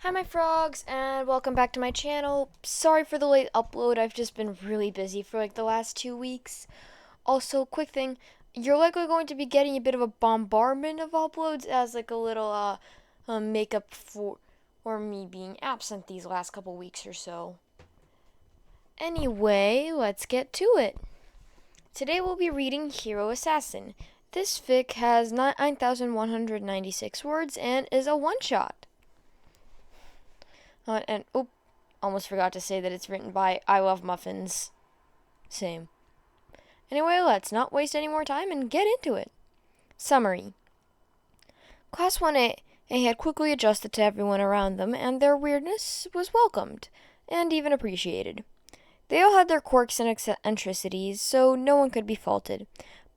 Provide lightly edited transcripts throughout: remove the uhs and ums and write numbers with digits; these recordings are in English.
Hi my frogs, and welcome back to my channel. Sorry for the late upload, I've just been really busy for the last 2 weeks. Also, quick thing, you're likely going to be getting a bit of a bombardment of uploads as a little makeup for me being absent these last couple weeks or so. Anyway, let's get to it. Today we'll be reading Hero Assassin. This fic has 9,196 words and is a one-shot. Almost forgot to say that it's written by I Love Muffins. Same. Anyway, let's not waste any more time and get into it. Summary. Class 1A had quickly adjusted to everyone around them, and their weirdness was welcomed, and even appreciated. They all had their quirks and eccentricities, so no one could be faulted.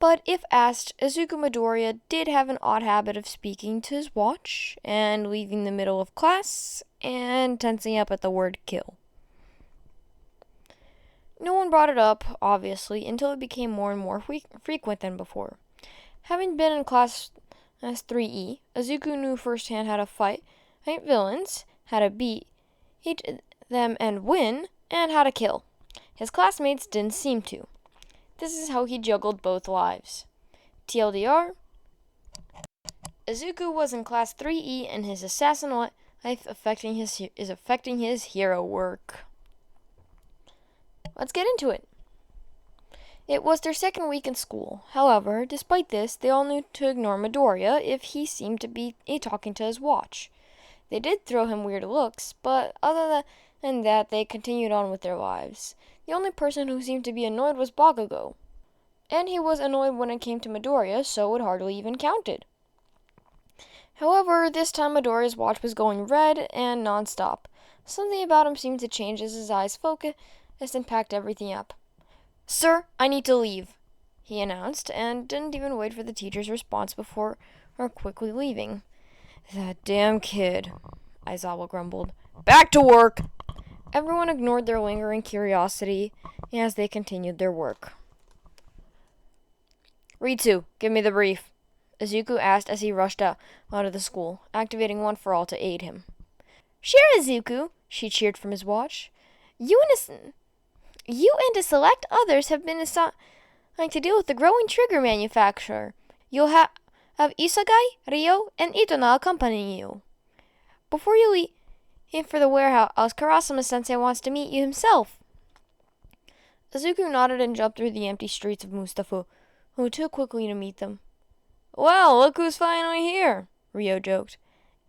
But if asked, Izuku Midoriya did have an odd habit of speaking to his watch, and leaving the middle of class, and tensing up at the word kill. No one brought it up, obviously, until it became more and more frequent than before. Having been in class 3E, Izuku knew firsthand how to fight villains, how to beat them and win, and how to kill. His classmates didn't seem to. This is how he juggled both lives. TLDR, Izuku was in class 3E and his assassin life is affecting his hero work. Let's get into it. It was their second week in school. However, despite this, they all knew to ignore Midoriya if he seemed to be talking to his watch. They did throw him weird looks, but other than that, they continued on with their lives. The only person who seemed to be annoyed was Bakugo. And he was annoyed when it came to Midoriya, so it hardly even counted. However, this time Midoriya's watch was going red and non-stop. Something about him seemed to change as his eyes focused and packed everything up. "Sir, I need to leave," he announced, and didn't even wait for the teacher's response before quickly leaving. "That damn kid," Aizawa grumbled. "Back to work!" Everyone ignored their lingering curiosity as they continued their work. "Ritsu, give me the brief," Izuku asked as he rushed out of the school, activating One for All to aid him. "Sure, Izuku," she cheered from his watch. You and a select others have been assigned to deal with the growing trigger manufacturer. You'll have Isagai, Ryo, and Itona accompanying you. Before you leave for the warehouse, Karasuma-sensei wants to meet you himself." Izuku nodded and jumped through the empty streets of Mustafa, who too quickly to meet them. "Well, look who's finally here," Ryo joked.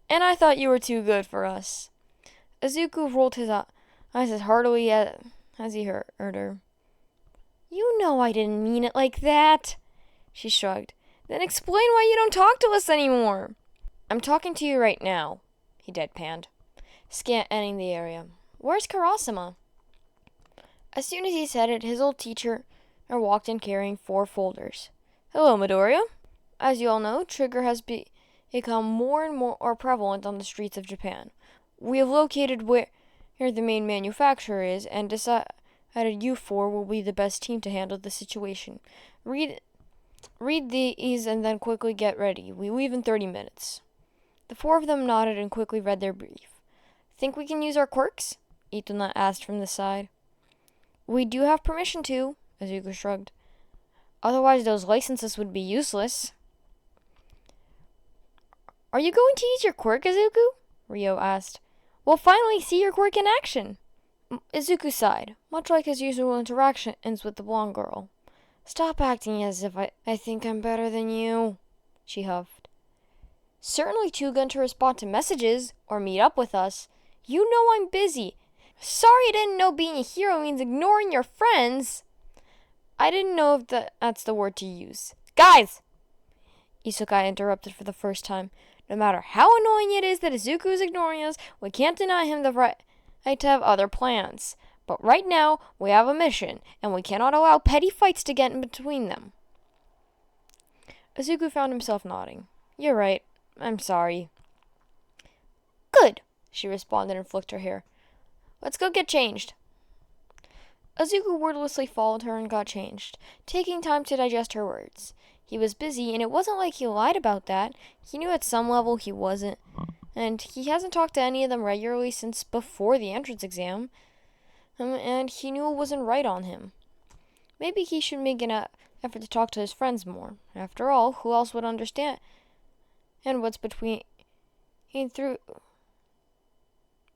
"And I thought you were too good for us." Izuku rolled his eyes as heartily as he heard her. "You know I didn't mean it like that," she shrugged. "Then explain why you don't talk to us anymore." "I'm talking to you right now," he deadpanned, scanning the area. "Where's Karasuma?" As soon as he said it, his old teacher walked in carrying 4 folders. "Hello, Midoriya. As you all know, Trigger has become more and more prevalent on the streets of Japan. We have located where the main manufacturer is and decided you 4 will be the best team to handle the situation. Read these and then quickly get ready. We leave in 30 minutes. The 4 of them nodded and quickly read their brief. "Think we can use our quirks?" Itona asked from the side. "We do have permission to," Izuku shrugged. "Otherwise those licenses would be useless." "Are you going to use your quirk, Izuku?" Ryo asked. "We'll finally see your quirk in action." Izuku sighed, much like his usual interactions with the blonde girl. "Stop acting as if I think I'm better than you," she huffed. "Certainly too good to respond to messages or meet up with us. You know I'm busy. Sorry I didn't know being a hero means ignoring your friends." "I didn't know if that's the word to use." "Guys!" Isokai interrupted for the first time. "No matter how annoying it is that Izuku is ignoring us, we can't deny him the right to have other plans. But right now, we have a mission, and we cannot allow petty fights to get in between them." Izuku found himself nodding. "You're right. I'm sorry." "Good," she responded and flicked her hair. "Let's go get changed." Izuku wordlessly followed her and got changed, taking time to digest her words. He was busy, and it wasn't like he lied about that. He knew at some level he wasn't and he hasn't talked to any of them regularly since before the entrance exam, and he knew it wasn't right on him. Maybe he should make an effort to talk to his friends more. After all, who else would understand and what's between through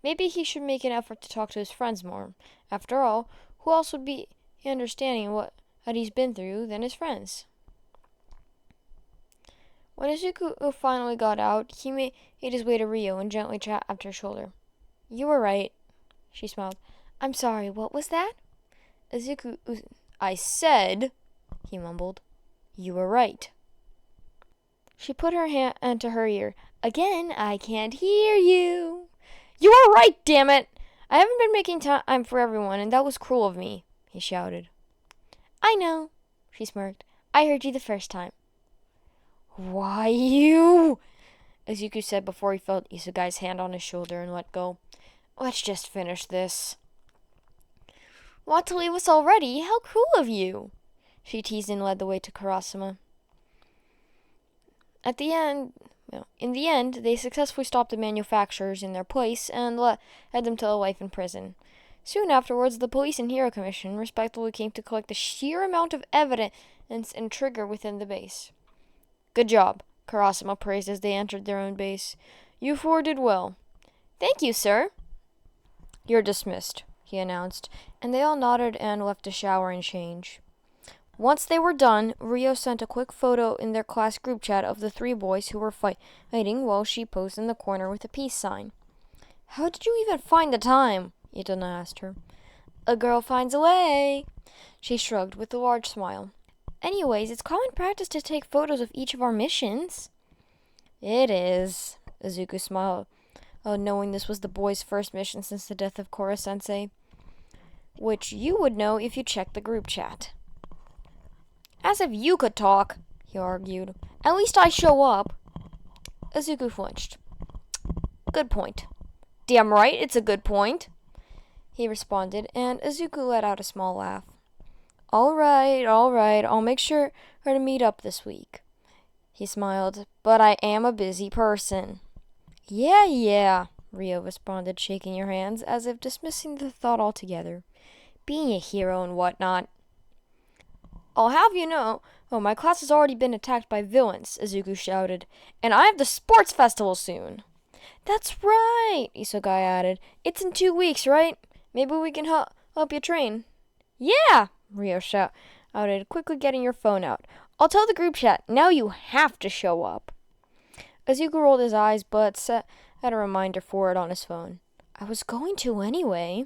Maybe he should make an effort to talk to his friends more. After all, who else would be understanding what he's been through than his friends? When Izuku finally got out, he made his way to Rio and gently tapped her shoulder. You were right, she smiled. I'm sorry, what was that? Izuku, I said, he mumbled. You were right. She put her hand to her ear. Again, I can't hear you. You are right, damn it! I haven't been making time for everyone, and that was cruel of me, he shouted. I know, she smirked. I heard you the first time. Why you? Izuku said before he felt Isugai's hand on his shoulder and let go. Let's just finish this. Want to leave us already? How cruel of you! She teased and led the way to Karasuma. In the end, they successfully stopped the manufacturers in their place and led them to a life in prison. Soon afterwards, the Police and Hero Commission respectively came to collect the sheer amount of evidence and trigger within the base. Good job, Karasuma praised as they entered their own base. You four did well. Thank you, sir. You're dismissed, he announced, and they all nodded and left to shower and change. Once they were done, Rio sent a quick photo in their class group chat of the three boys who were fighting while she posed in the corner with a peace sign. How did you even find the time? Itona asked her. A girl finds a way, she shrugged with a large smile. Anyways, it's common practice to take photos of each of our missions. It is, Izuku smiled, knowing this was the boys' first mission since the death of Kora-sensei. Which you would know if you checked the group chat. As if you could talk, he argued. At least I show up. Izuku flinched. Good point. Damn right, it's a good point, he responded, and Izuku let out a small laugh. All right, I'll make sure to meet up this week, he smiled, but I am a busy person. Yeah, Rio responded, shaking her hands as if dismissing the thought altogether. Being a hero and whatnot. I'll have you know, my class has already been attacked by villains, Izuku shouted, and I have the sports festival soon. That's right, Isogai added. It's in 2 weeks, right? Maybe we can help you train. Yeah, Rio shouted, quickly getting your phone out. I'll tell the group chat, now you have to show up. Izuku rolled his eyes, but set a reminder for it on his phone. I was going to anyway.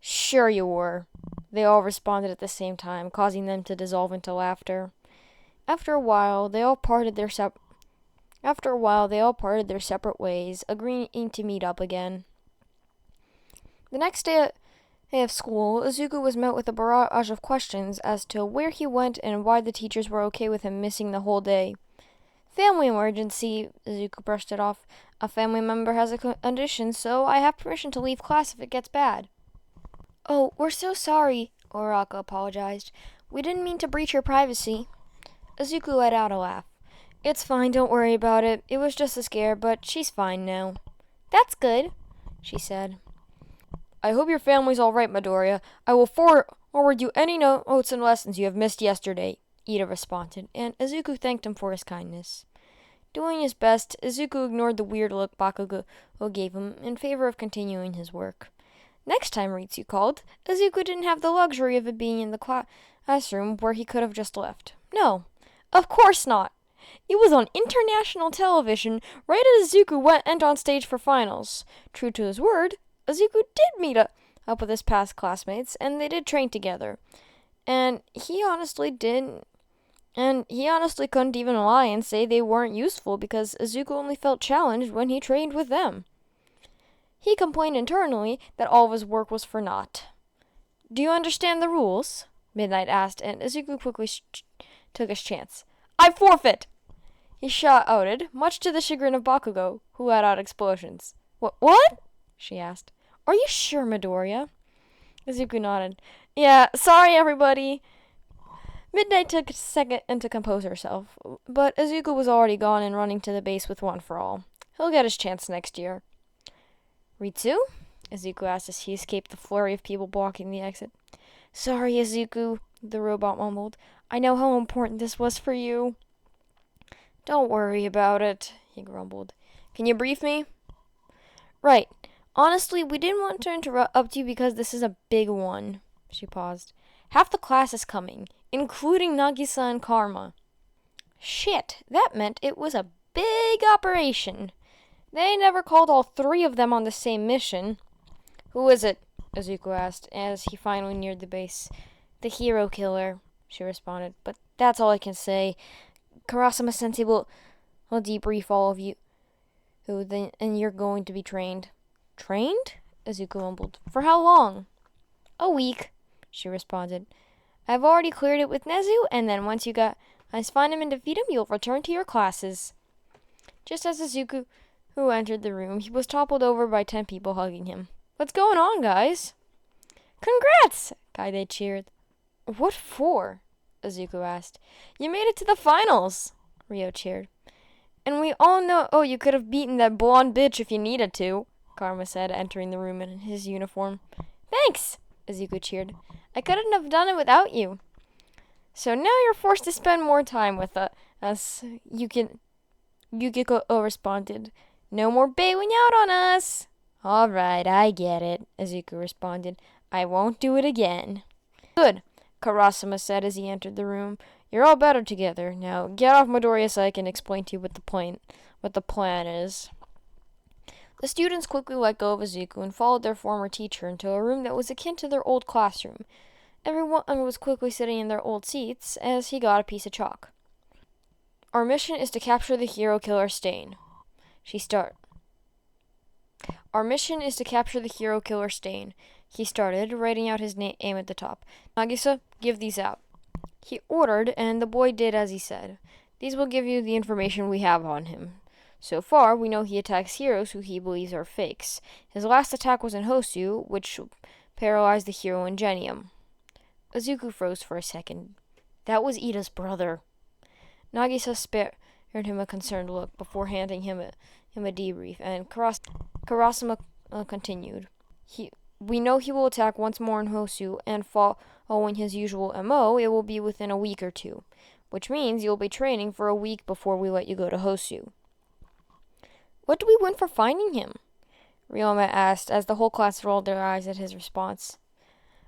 Sure you were. They all responded at the same time, causing them to dissolve into laughter. After a while, they all parted their separate ways, agreeing to meet up again. The next day of school, Izuku was met with a barrage of questions as to where he went and why the teachers were okay with him missing the whole day. Family emergency, Izuku brushed it off. A family member has a condition, so I have permission to leave class if it gets bad. Oh, we're so sorry, Oraka apologized. We didn't mean to breach your privacy. Izuku let out a laugh. It's fine, don't worry about it. It was just a scare, but she's fine now. That's good, she said. I hope your family's all right, Midoriya. I will forward you any notes and lessons you have missed yesterday, Ida responded, and Izuku thanked him for his kindness. Doing his best, Izuku ignored the weird look Bakugo gave him in favor of continuing his work. Next time Ritsu called, Izuku didn't have the luxury of it being in the classroom where he could have just left. No, of course not. It was on international television right as Izuku went on stage for finals. True to his word, Izuku did meet up with his past classmates, and they did train together. And he honestly couldn't even lie and say they weren't useful because Izuku only felt challenged when he trained with them. He complained internally that all of his work was for naught. Do you understand the rules? Midnight asked, and Izuku quickly took his chance. I forfeit! He shouted, much to the chagrin of Bakugo, who let out explosions. What? She asked. Are you sure, Midoriya? Izuku nodded. Yeah, sorry everybody. Midnight took a second to compose herself, but Izuku was already gone and running to the base with One for All. He'll get his chance next year. Ritsu? Izuku asked as he escaped the flurry of people blocking the exit. Sorry, Izuku, the robot mumbled. I know how important this was for you. Don't worry about it, he grumbled. Can you brief me? Right. Honestly, we didn't want to interrupt you because this is a big one. She paused. Half the class is coming, including Nagisa and Karma. Shit, that meant it was a big operation. They never called all three of them on the same mission. Who is it? Izuku asked, as he finally neared the base. The hero killer, she responded. But that's all I can say. Karasuma-sensei will debrief all of you, and you're going to be trained. Trained? Izuku mumbled. For how long? A week, she responded. I've already cleared it with Nezu, and then once you guys find him and defeat him, you'll return to your classes. Just as Izuku entered the room, he was toppled over by 10 people hugging him. What's going on, guys? Congrats! Kaide cheered. What for? Izuku asked. You made it to the finals, Ryo cheered. And we all know you could have beaten that blonde bitch if you needed to, Karma said, entering the room in his uniform. Thanks, Izuku cheered. I couldn't have done it without you. So now you're forced to spend more time with us. Yukiko responded. No more bailing out on us. All right, I get it, Izuku responded. I won't do it again. Good, Karasuma said as he entered the room. You're all better together. Now get off Midoriya so I can explain to you what the plan is. The students quickly let go of Izuku and followed their former teacher into a room that was akin to their old classroom. Everyone was quickly sitting in their old seats as he got a piece of chalk. Our mission is to capture the hero killer Stain. Our mission is to capture the hero killer Stain. He started, writing out his name at the top. Nagisa, give these out. He ordered, and the boy did as he said. These will give you the information we have on him. So far, we know he attacks heroes who he believes are fakes. His last attack was in Hosu, which paralyzed the hero Ingenium. Izuku froze for a second. That was Ida's brother. Nagisa spared him a concerned look before handing him a debrief, and Karasuma continued. We know he will attack once more in Hosu, and following his usual MO, it will be within a week or two, which means you'll be training for a week before we let you go to Hosu. What do we win for finding him? Ryoma asked, as the whole class rolled their eyes at his response.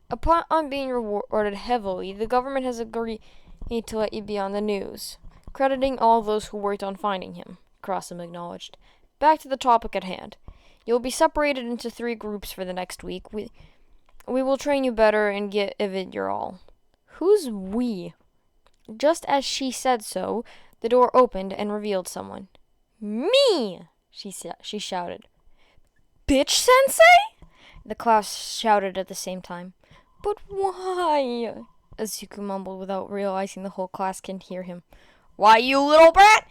Upon being rewarded heavily, the government has agreed to let you be on the news, crediting all those who worked on finding him, Karasuma acknowledged. Back to the topic at hand. You'll be separated into 3 groups for the next week. We will train you better and give it your all. Who's we? Just as she said so, the door opened and revealed someone. Me! She shouted. Bitch sensei? The class shouted at the same time. But why? Izuku mumbled without realizing the whole class can hear him. Why, you little brat?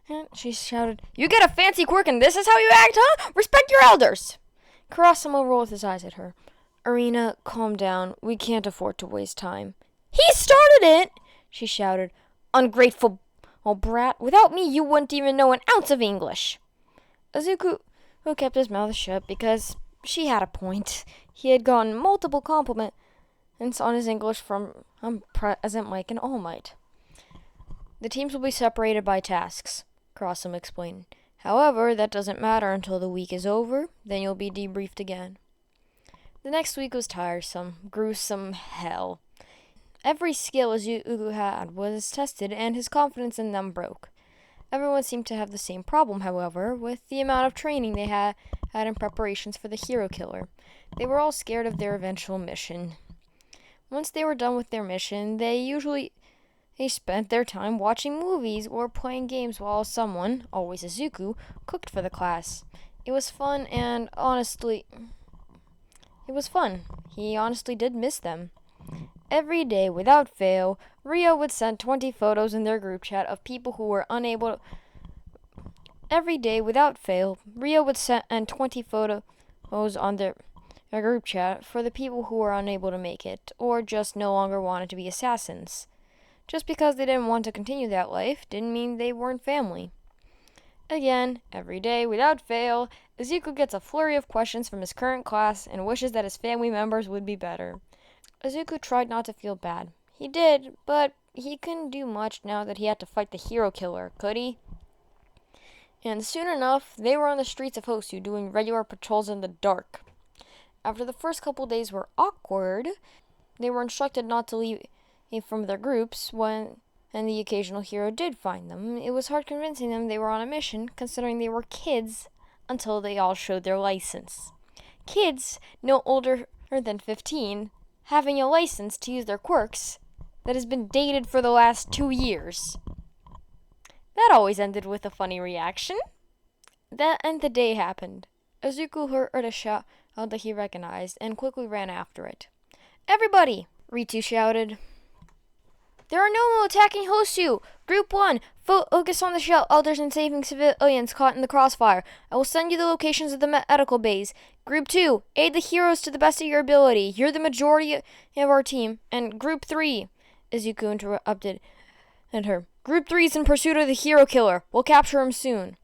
And she shouted, You get a fancy quirk and this is how you act, huh? Respect your elders! Karasuma rolled his eyes at her. Arena, calm down. We can't afford to waste time. He started it! She shouted. Ungrateful brat. Without me, you wouldn't even know an ounce of English. Izuku kept his mouth shut because she had a point. He had gotten multiple compliments on his English from President Mike and All Might. The teams will be separated by tasks, Karasuma explained. However, that doesn't matter until the week is over, then you'll be debriefed again. The next week was tiresome, gruesome hell. Every skill Izuku had was tested, and his confidence in them broke. Everyone seemed to have the same problem, however, with the amount of training they had in preparations for the hero killer. They were all scared of their eventual mission. Once they were done with their mission, they spent their time watching movies or playing games while someone, always Izuku, cooked for the class. It was fun, and honestly, He honestly did miss them. Every day, without fail, Rio would send 20 photos in their group chat of people who were unable to... Every day, without fail, Rio would send 20 photos on their group chat for the people who were unable to make it, or just no longer wanted to be assassins. Just because they didn't want to continue that life didn't mean they weren't family. Again, every day, without fail, Izuku gets a flurry of questions from his current class and wishes that his family members would be better. Izuku tried not to feel bad. He did, but he couldn't do much now that he had to fight the hero killer, could he? And soon enough, they were on the streets of Hosu doing regular patrols in the dark. After the first couple days were awkward, they were instructed not to leave from their groups and the occasional hero did find them. It was hard convincing them they were on a mission, considering they were kids, until they all showed their license. Kids, no older than 15, having a license to use their quirks that has been dated for the last 2 years. That always ended with a funny reaction. And the day happened. Izuku heard a shout that he recognized and quickly ran after it. "Everybody!" Ritsu shouted. "There are no more attacking Hosu! Group 1, focus on the shelters and saving civilians caught in the crossfire. I will send you the locations of the medical bays. Group 2, aid the heroes to the best of your ability. You're the majority of our team. And Group 3, Izuku interrupted her. Group 3 is in pursuit of the hero killer. We'll capture him soon."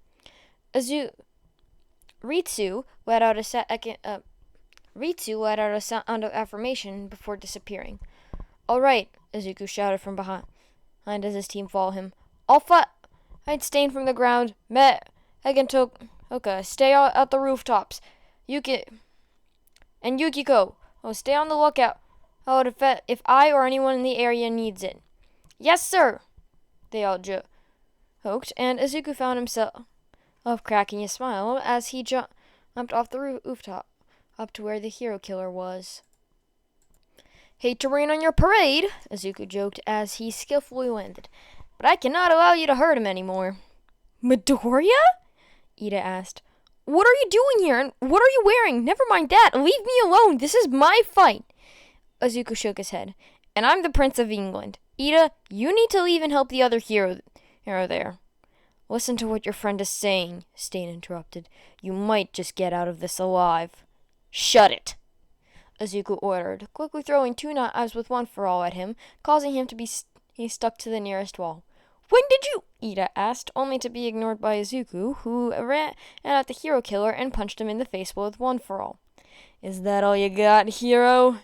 Ritsu let out a sound of affirmation before disappearing. "All right," Izuku shouted from behind as his team followed him. "All fight Stain from the ground. Megan Toka, stay out at the rooftops. Yukiko, stay on the lookout if I or anyone in the area needs it." "Yes, sir," they all joked, and Izuku found himself cracking a smile as he jumped off the rooftop up to where the hero killer was. "Hate to rain on your parade," Izuku joked as he skillfully landed, "but I cannot allow you to hurt him anymore." "Midoriya?" Ida asked. "What are you doing here, and what are you wearing? Never mind that. Leave me alone. This is my fight." Izuku shook his head. "And I'm the Prince of England. Ida, you need to leave and help the other hero there." "Listen to what your friend is saying," Stain interrupted. "You might just get out of this alive." "Shut it," Izuku ordered, quickly throwing 2 knives with one for all at him, causing him to be stuck to the nearest wall. "When did you?" Ida asked, only to be ignored by Izuku, who ran at the hero killer and punched him in the face with one for all. "Is that all you got, hero?"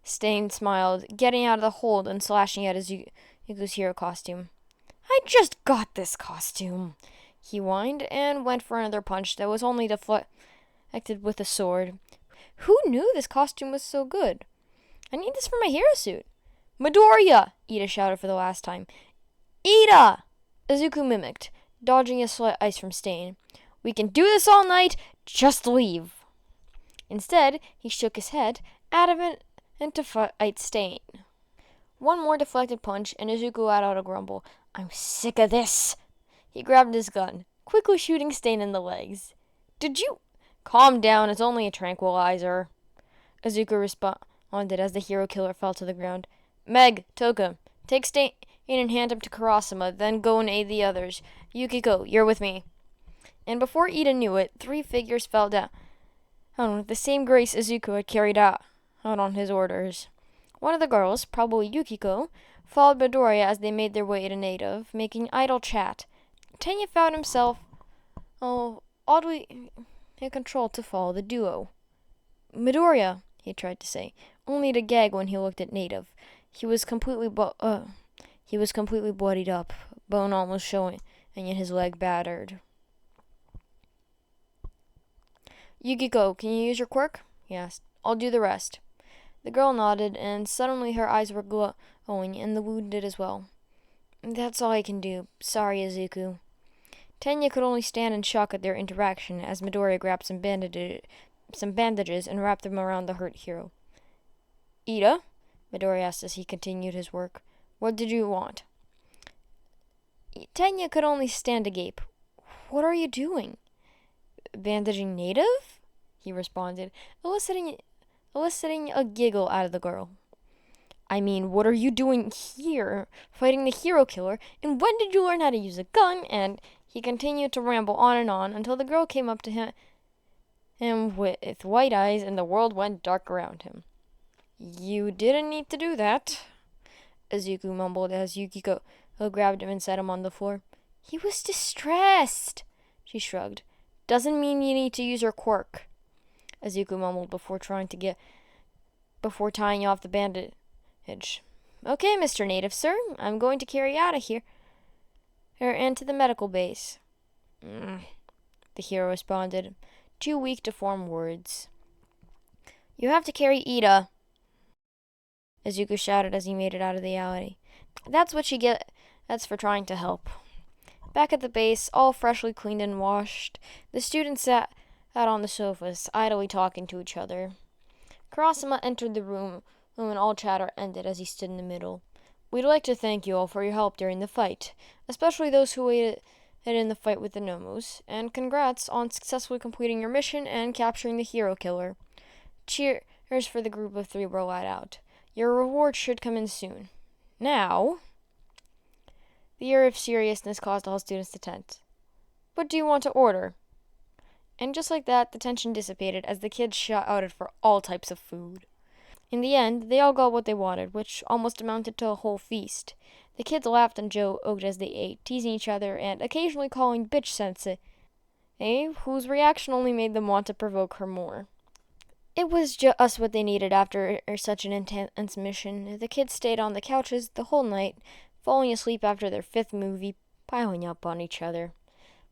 Stain smiled, getting out of the hold and slashing at Izuku's hero costume. "I just got this costume," he whined, and went for another punch that was only deflected with a sword. Who knew this costume was so good? "I need this for my hero suit." "Midoriya!" Ida shouted for the last time. "Ida!" Izuku mimicked, dodging a slight ice from Stain. "We can do this all night. Just leave." Instead, he shook his head, adamant to fight Stain. One more deflected punch, and Izuku let out a grumble. "I'm sick of this." He grabbed his gun, quickly shooting Stain in the legs. "Did you—" "Calm down, it's only a tranquilizer," Izuku responded as the hero killer fell to the ground. "Meg, Toka, take Stain and hand him to Karasuma, then go and aid the others. Yukiko, you're with me." And before Ida knew it, 3 figures fell down with the same grace Izuku had carried out on his orders. One of the girls, probably Yukiko, followed Midoriya as they made their way to native, making idle chat. Tenya found himself oddly in control to follow the duo. "Midoriya," he tried to say, only to gag when he looked at native. He was completely bloodied up, bone almost showing, and yet his leg battered. "Yukiko, can you use your quirk?" he asked. "I'll do the rest." The girl nodded, and suddenly her eyes were glowing, and the wound did as well. "That's all I can do. Sorry, Izuku." Tenya could only stand in shock at their interaction as Midoriya grabbed some bandages and wrapped them around the hurt hero. "Ida?" Midoriya asked as he continued his work. "What did you want?" Tenya could only stand agape. "What are you doing?" "Bandaging native?" he responded, eliciting a giggle out of the girl. "I mean, what are you doing here, fighting the hero killer, and when did you learn how to use a gun?" And he continued to ramble on and on until the girl came up to him with white eyes and the world went dark around him. "You didn't need to do that," Izuku mumbled as Yukiko grabbed him and set him on the floor. "He was distressed," She shrugged. Doesn't mean you need to use your quirk, Izuku mumbled before tying off the bandage. Okay, Mr. Native, sir. I'm going to carry you out of here and to the medical base. The hero responded, too weak to form words. You have to carry Ida, Izuku shouted as he made it out of the alley. That's what you get. That's for trying to help. Back at the base, all freshly cleaned and washed, the students sat out on the sofas, idly talking to each other. Karasuma entered the room when all chatter ended as he stood in the middle. We'd like to thank you all for your help during the fight, especially those who aided in the fight with the Nomos, and congrats on successfully completing your mission and capturing the hero killer. Cheers for the group of 3 were let out. Your reward should come in soon. Now, the air of seriousness caused all students to tense. What do you want to order? And just like that, the tension dissipated as the kids shouted for all types of food. In the end, they all got what they wanted, which almost amounted to a whole feast. The kids laughed and joked as they ate, teasing each other and occasionally calling bitch sensei, whose reaction only made them want to provoke her more. It was just what they needed after such an intense mission. The kids stayed on the couches the whole night, falling asleep after their 5th movie, piling up on each other.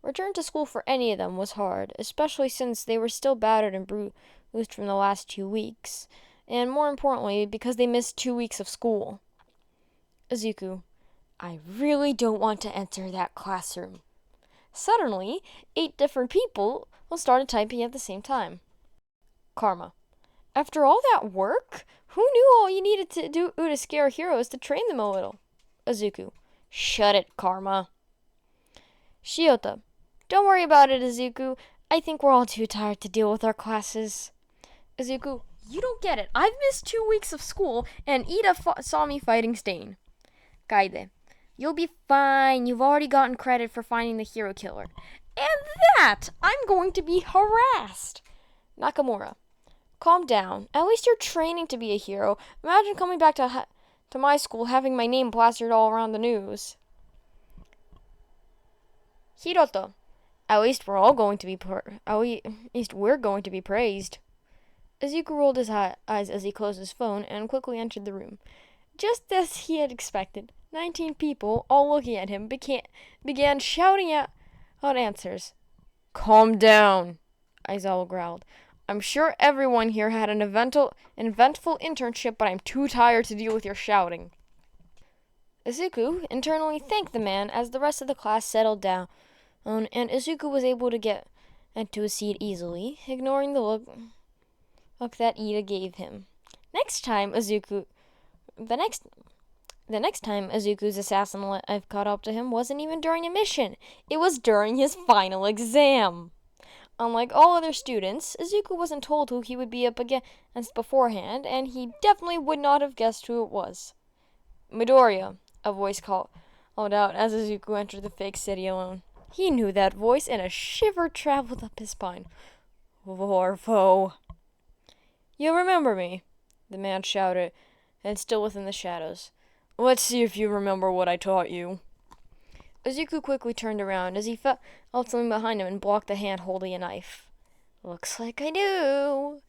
Return to school for any of them was hard, especially since they were still battered and bruised from the last 2 weeks, and more importantly, because they missed 2 weeks of school. Izuku, I really don't want to enter that classroom. Suddenly, 8 different people started typing at the same time. Karma, after all that work, who knew all you needed to do to scare heroes to train them a little? Izuku, shut it, Karma. Shiota, don't worry about it, Izuku. I think we're all too tired to deal with our classes. Izuku, you don't get it. I've missed 2 weeks of school, and Ida saw me fighting Stain. Kaide, you'll be fine. You've already gotten credit for finding the hero killer. And that, I'm going to be harassed. Nakamura, calm down. At least you're training to be a hero. Imagine coming back to my school having my name plastered all around the news. Hiroto, at least we're going to be praised. Izuku rolled his eyes as he closed his phone and quickly entered the room. Just as he had expected, 19 people, all looking at him, began shouting out answers. Calm down, Aizawa growled. I'm sure everyone here had an eventful internship, but I'm too tired to deal with your shouting. Izuku internally thanked the man as the rest of the class settled down, and Izuku was able to get into a seat easily, ignoring the look that Ida gave him. The next time Izuku's assassin life caught up to him wasn't even during a mission. It was during his final exam. Unlike all other students, Izuku wasn't told who he would be up against beforehand, and he definitely would not have guessed who it was. Midoriya, a voice called out as Izuku entered the fake city alone. He knew that voice, and a shiver traveled up his spine. War foe. You remember me, the man shouted, and still within the shadows. Let's see if you remember what I taught you. Izuku quickly turned around as he felt something behind him and blocked the hand holding a knife. Looks like I do,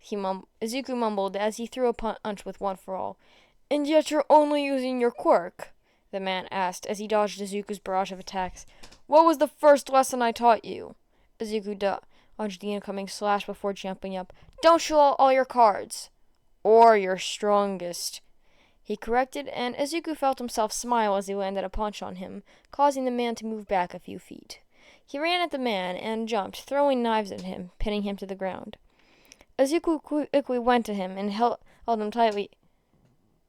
Izuku mumbled as he threw a punch with One for All. And yet you're only using your quirk, the man asked as he dodged Izuku's barrage of attacks. What was the first lesson I taught you? Izuku dodged the incoming slash before jumping up. Don't show all your cards. Or your strongest, he corrected, and Izuku felt himself smile as he landed a punch on him, causing the man to move back a few feet. He ran at the man and jumped, throwing knives at him, pinning him to the ground. Izuku quickly went to him and held him tightly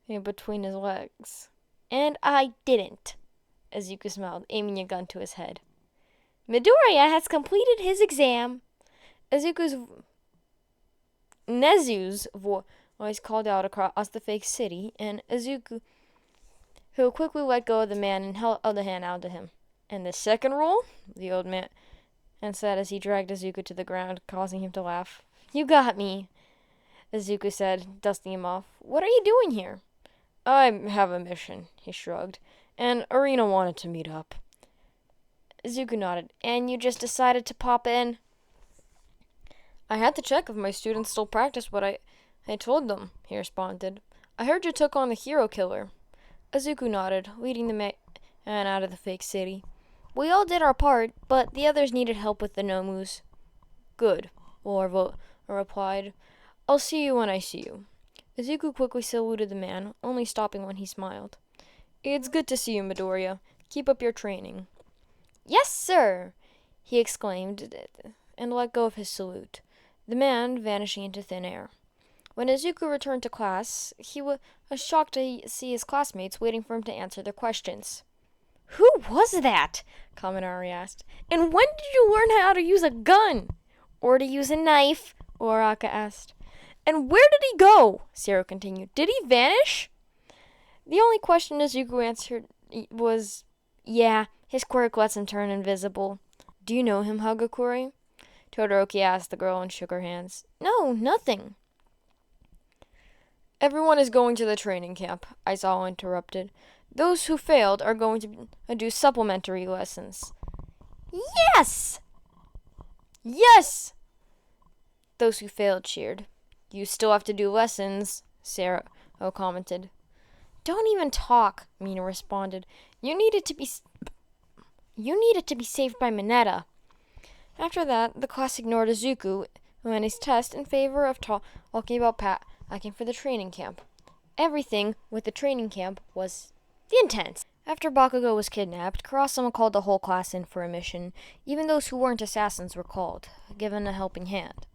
between his legs. And I didn't, Izuku smiled, aiming a gun to his head. Midoriya has completed his exam. Nezu's voice called out across the fake city, and Izuku, who quickly let go of the man and held a hand out to him. And the second rule? The old man said as he dragged Izuku to the ground, causing him to laugh. You got me, Izuku said, dusting him off. What are you doing here? I have a mission, he shrugged, and Arena wanted to meet up. Izuku nodded. And you just decided to pop in? I had to check if my students still practice what I told them, he responded. I heard you took on the hero killer. Izuku nodded, leading the man out of the fake city. We all did our part, but the others needed help with the Nomus. Good, Laura replied. I'll see you when I see you. Izuku quickly saluted the man, only stopping when he smiled. It's good to see you, Midoriya. Keep up your training. Yes, sir, he exclaimed, and let go of his salute, the man vanishing into thin air. When Izuku returned to class, he was shocked to see his classmates waiting for him to answer their questions. Who was that? Kaminari asked. And when did you learn how to use a gun? Or to use a knife? Uraraka asked. And where did he go? Zero continued. Did he vanish? The only question Izuku answered was, yeah, his quirk lets him turn invisible. Do you know him, Hagakure? Todoroki asked the girl and shook her hands. No, nothing. Everyone is going to the training camp, Aizawa interrupted. Those who failed are going to do supplementary lessons. Yes! Yes! Those who failed cheered. You still have to do lessons, Sarah commented. Don't even talk, Mina responded. You needed to be saved by Mineta. After that, the class ignored Izuku and his test in favor of talking about packing for the training camp. Everything with the training camp was intense. After Bakugo was kidnapped, Kurasama called the whole class in for a mission. Even those who weren't assassins were called, given a helping hand.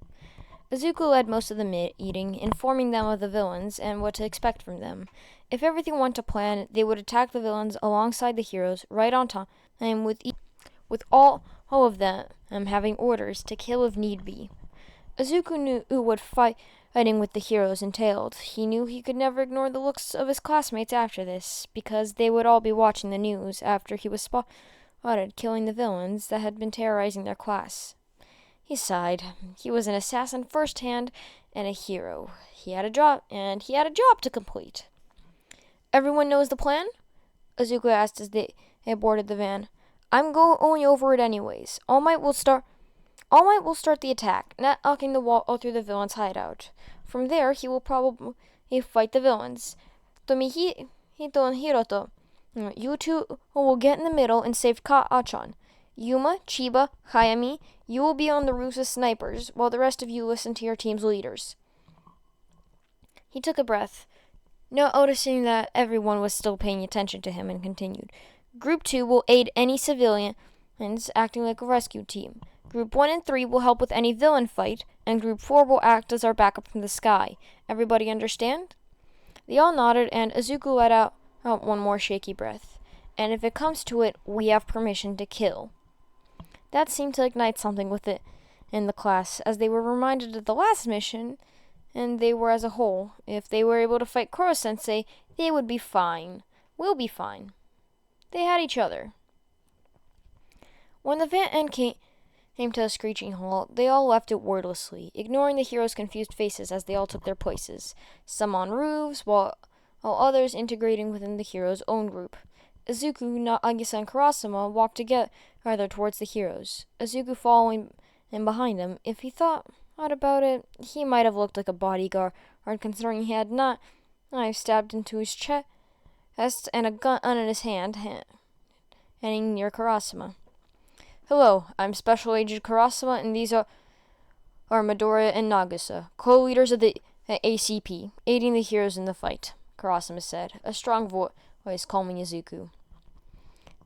Izuku led most of the meeting, informing them of the villains and what to expect from them. If everything went to plan, they would attack the villains alongside the heroes right on time, and with all of them having orders to kill if need be. Izuku knew what fighting with the heroes entailed. He knew he could never ignore the looks of his classmates after this, because they would all be watching the news after he was spotted killing the villains that had been terrorizing their class. He sighed. He was an assassin firsthand and a hero. He had a job to complete. Everyone knows the plan? Izuku asked as they boarded the van. I'm going over it anyways. All Might will start the attack, knocking the wall through the villain's hideout. From there, he will probably fight the villains. Tomihito and Hiroto, you two will get in the middle and save Ka-chan. Yuma, Chiba, Hayami, you will be on the roofs as snipers, while the rest of you listen to your team's leaders. He took a breath, noticing that everyone was still paying attention to him, and continued. Group 2 will aid any civilians acting like a rescue team. Group 1 and 3 will help with any villain fight, and Group 4 will act as our backup from the sky. Everybody understand? They all nodded, and Izuku let out one more shaky breath. And if it comes to it, we have permission to kill. That seemed to ignite something with it in the class, as they were reminded of the last mission, and they were as a whole. If they were able to fight Koro-sensei, they would be fine. We'll be fine. They had each other. When the van came to a screeching halt, they all left it wordlessly, ignoring the heroes' confused faces as they all took their places, some on roofs, while others integrating within the heroes' own group. Izuku, Nagisa, and Kurasama walked together towards the heroes, Izuku following in behind them. If he thought about it, he might have looked like a bodyguard, considering he had not knife stabbed into his chest and a gun in his hand, heading near Kurasama. Hello, I'm Special Agent Kurasama, and these are Midoriya and Nagisa, co-leaders of the ACP, aiding the heroes in the fight, Kurasama said, a strong voice calming Izuku.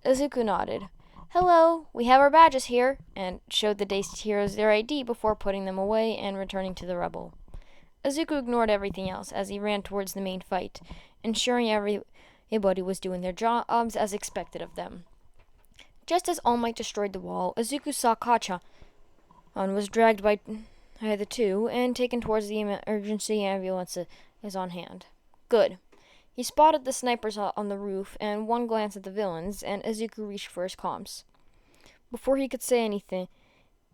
Izuku nodded. Hello, we have our badges here, and showed the dazed heroes their ID before putting them away and returning to the rubble. Izuku ignored everything else as he ran towards the main fight, ensuring everybody was doing their jobs as expected of them. Just as All Might destroyed the wall, Izuku saw Ka-chan was dragged by the two and taken towards the emergency ambulance is on hand. Good. He spotted the snipers on the roof and one glance at the villains, and Izuku reached for his comms. Before he could say anything,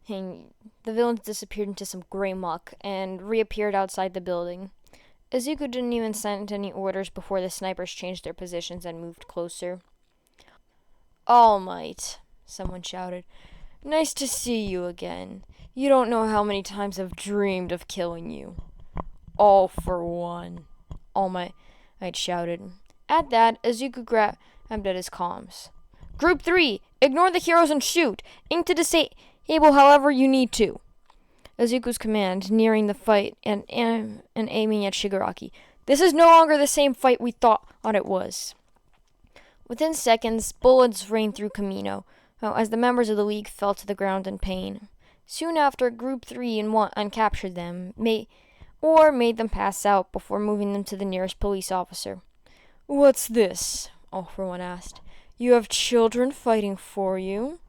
the villains disappeared into some gray muck and reappeared outside the building. Izuku didn't even send any orders before the snipers changed their positions and moved closer. All Might, someone shouted. Nice to see you again. You don't know how many times I've dreamed of killing you. All for one, All Might shouted. At that, Izuku grabbed at his comms. Group 3, ignore the heroes and shoot. Aim to disable however you need to. Izuku's command, nearing the fight and aiming at Shigaraki. This is no longer the same fight we thought it was. Within seconds, bullets rained through Kamino, as the members of the League fell to the ground in pain. Soon after, Group 3 uncaptured them, made them pass out before moving them to the nearest police officer. What's this? All for One asked. You have children fighting for you?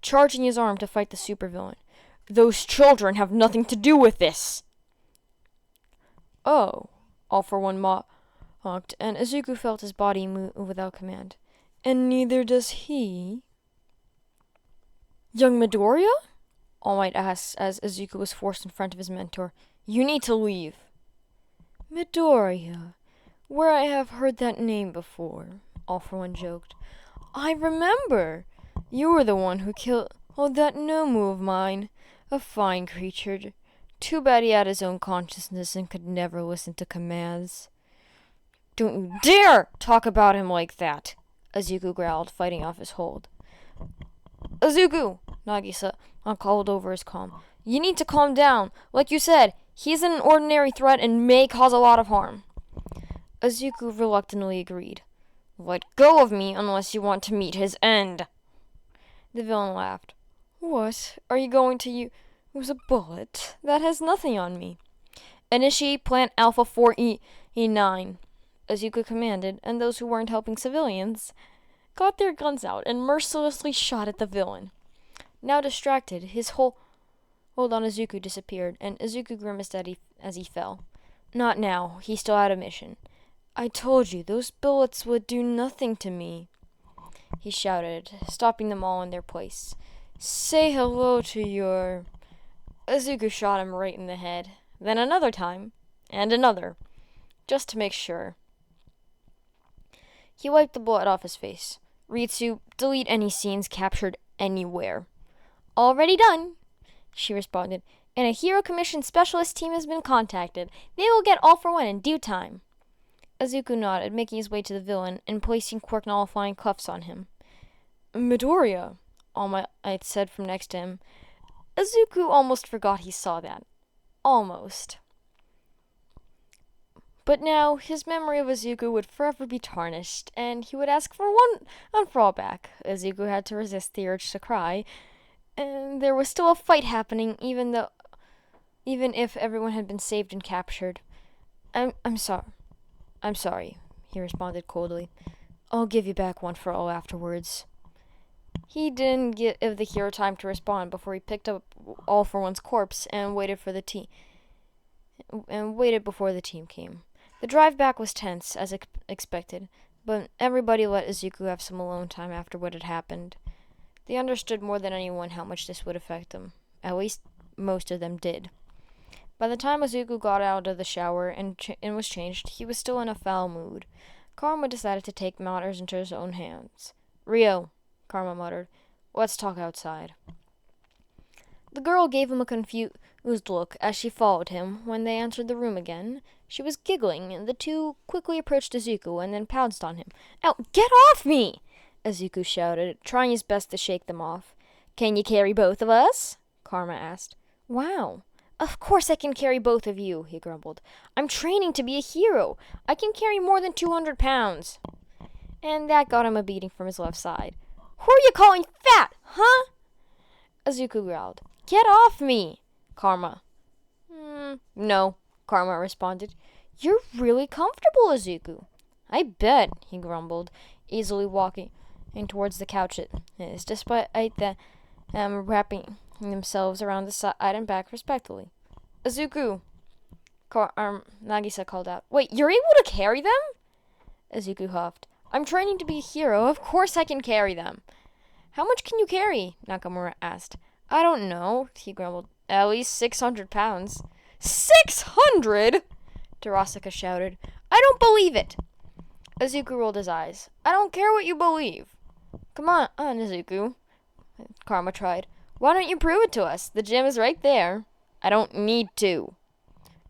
Charging his arm to fight the supervillain. Those children have nothing to do with this! Oh, All for One mocked, and Izuku felt his body move without command. And neither does he. Young Midoriya? All Might asked as Izuku was forced in front of his mentor. You need to leave. Midoriya, where I have heard that name before, All for One joked. I remember. You were the one who killed that Nomu of mine. A fine creature. Too bad he had his own consciousness and could never listen to commands. Don't you dare talk about him like that, Izuku growled, fighting off his hold. Izuku, Nagisa called over his comm. You need to calm down. Like you said, he's an ordinary threat and may cause a lot of harm. Izuku reluctantly agreed. Let go of me unless you want to meet his end. The villain laughed. What? Are you going to use a bullet? That has nothing on me. Initiate Plant Alpha 4E9, Izuku commanded, and those who weren't helping civilians got their guns out and mercilessly shot at the villain. Now distracted, his hold on Izuku disappeared, and Izuku grimaced as he fell. Not now. He still had a mission. I told you, those bullets would do nothing to me, he shouted, stopping them all in their place. Say hello to your... Izuku shot him right in the head. Then another time. And another. Just to make sure. He wiped the bullet off his face. Ritsu, delete any scenes captured anywhere. Already done, she responded. And a Hero Commission specialist team has been contacted. They will get All for One in due time. Izuku nodded, making his way to the villain and placing quirk nullifying cuffs on him. Midoriya, All Might said from next to him. Izuku almost forgot he saw that. Almost. But now, his memory of Izuku would forever be tarnished, and he would ask for one fallback. Izuku had to resist the urge to cry, and there was still a fight happening, even if everyone had been saved and captured. I'm sorry, he responded coldly. I'll give you back One for All afterwards. He didn't give the hero time to respond before he picked up All for One's corpse and waited before the team came. The drive back was tense, as expected, but everybody let Izuku have some alone time after what had happened. They understood more than anyone how much this would affect them. At least, most of them did. By the time Izuku got out of the shower and was changed, he was still in a foul mood. Karma decided to take matters into his own hands. Rio, Karma muttered, let's talk outside. The girl gave him a confused look as she followed him. When they entered the room again, she was giggling, and the two quickly approached Izuku and then pounced on him. Ow, get off me! Izuku shouted, trying his best to shake them off. Can you carry both of us? Karma asked. Wow. Of course I can carry both of you, he grumbled. I'm training to be a hero. I can carry more than 200 pounds. And that got him a beating from his left side. Who are you calling fat, huh? Izuku growled. Get off me, Karma. No, Karma responded. You're really comfortable, Izuku. I bet, he grumbled, easily walking towards the couch despite them wrapping themselves around the side and back respectively. Izuku, Nagisa called out. Wait, you're able to carry them? Izuku huffed. I'm training to be a hero. Of course I can carry them. How much can you carry? Nakamura asked. I don't know, he grumbled. At least 600 pounds. 600? Terasaka shouted. I don't believe it. Izuku rolled his eyes. I don't care what you believe. Come on, Izuku. Karma tried. Why don't you prove it to us? The gym is right there. I don't need to.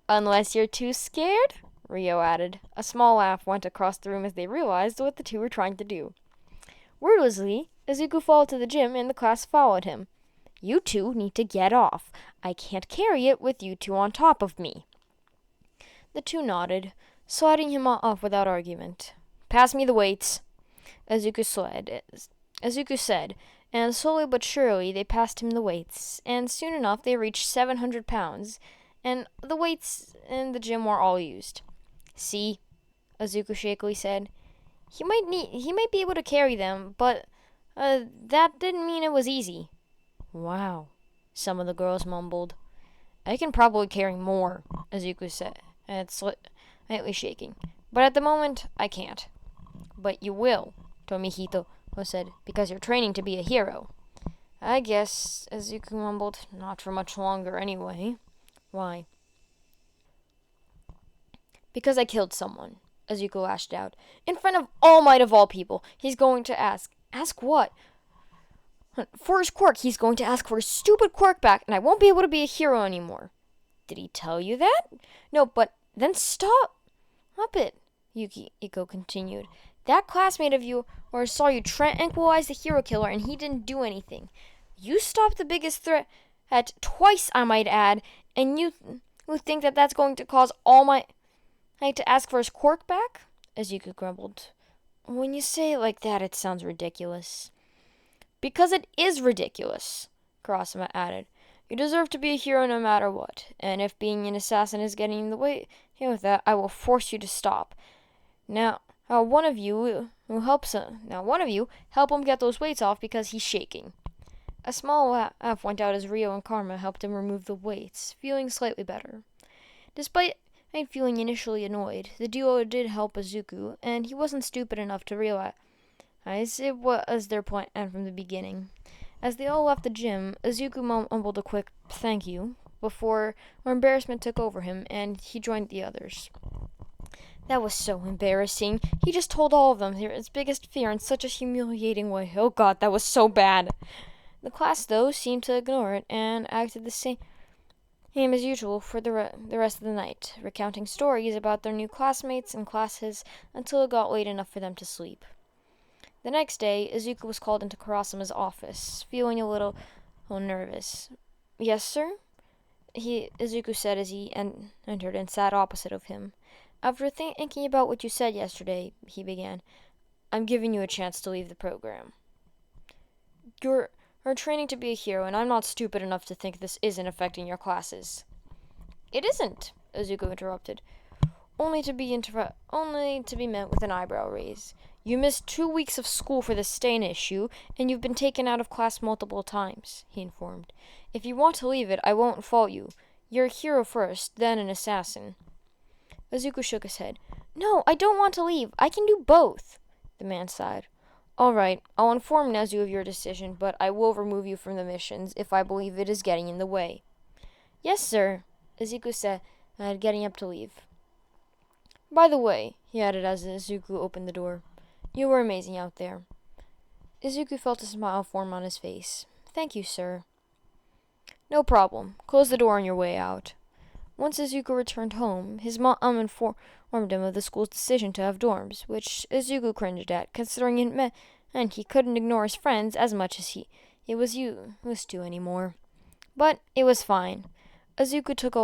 Unless you're too scared? Rio added. A small laugh went across the room as they realized what the two were trying to do. Wordlessly, Izuku followed to the gym and the class followed him. You two need to get off. I can't carry it with you two on top of me. The two nodded, sliding him off without argument. Pass me the weights, Izuku said, and slowly but surely they passed him the weights, and soon enough they reached 700 pounds, and the weights in the gym were all used. See, Izuku shakily said, he might be able to carry them, but that didn't mean it was easy. Wow, some of the girls mumbled. I can probably carry more, Izuku said, slightly shaking, but at the moment I can't. But you will, Tomihito said, because you're training to be a hero. I guess, Izuku mumbled, not for much longer anyway. Why? Because I killed someone, Izuku lashed out. In front of All Might of all people, he's going to ask. Ask what? For his quirk, he's going to ask for his stupid quirk back, and I won't be able to be a hero anymore. Did he tell you that? No, but then stop it, Yukiko continued. That classmate of yours saw you tranquilize the hero killer, and he didn't do anything. You stopped the biggest threat twice, I might add, and you think that that's going to cause All Might to ask for his quirk back? Izuku grumbled. When you say it like that, it sounds ridiculous. Because it is ridiculous, Kurasama added. You deserve to be a hero no matter what, and if being an assassin is getting in the way with that, I will force you to stop. Now, one of you help him get those weights off because he's shaking. A small laugh went out as Rio and Karma helped him remove the weights, feeling slightly better. Despite feeling initially annoyed, the duo did help Izuku, and he wasn't stupid enough to realize it was their plan from the beginning. As they all left the gym, Izuku mumbled a quick thank you before embarrassment took over him, and he joined the others. That was so embarrassing. He just told all of them his biggest fear in such a humiliating way. Oh god, that was so bad. The class, though, seemed to ignore it and acted the same as usual for the rest of the night, recounting stories about their new classmates and classes until it got late enough for them to sleep. The next day, Izuku was called into Kurasama's office, feeling a little nervous. Yes, sir? Izuku said as he entered and sat opposite of him. After thinking about what you said yesterday, he began, I'm giving you a chance to leave the program. You're training to be a hero, and I'm not stupid enough to think this isn't affecting your classes. It isn't, Izuku interrupted. Only to be met with an eyebrow raise. You missed 2 weeks of school for the stain issue, and you've been taken out of class multiple times, he informed. If you want to leave it, I won't fault you. You're a hero first, then an assassin. Izuku shook his head. No, I don't want to leave. I can do both, the man sighed. All right, I'll inform Nezu of your decision, but I will remove you from the missions if I believe it is getting in the way. Yes, sir, Izuku said, getting up to leave. By the way, he added as Izuku opened the door, you were amazing out there. Izuku felt a smile form on his face. Thank you, sir. No problem. Close the door on your way out. Once Izuku returned home, his mom informed him of the school's decision to have dorms, which Izuku cringed at, considering it meant he couldn't ignore his friends as much as he was used to anymore. But it was fine. Izuku took a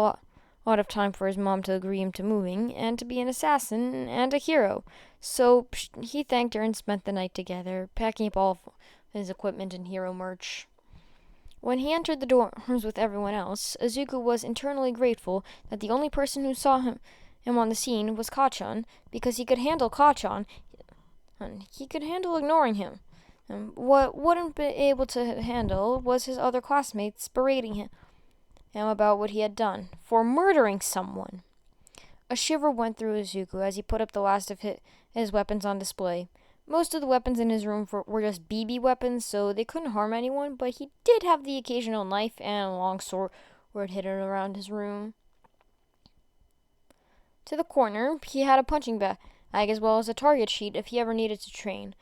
lot of time for his mom to agree him to moving, and to be an assassin and a hero, so he thanked her and spent the night together, packing up all of his equipment and hero merch. When he entered the dorms with everyone else, Izuku was internally grateful that the only person who saw him on the scene was Kachan, because he could handle Kachan. He could handle ignoring him. What wouldn't be able to handle was his other classmates berating him about what he had done for murdering someone. A shiver went through Izuku as he put up the last of his weapons on display. Most of the weapons in his room were just BB weapons, so they couldn't harm anyone, but he did have the occasional knife and a long sword hidden around his room. To the corner, he had a punching bag as well as a target sheet if he ever needed to train.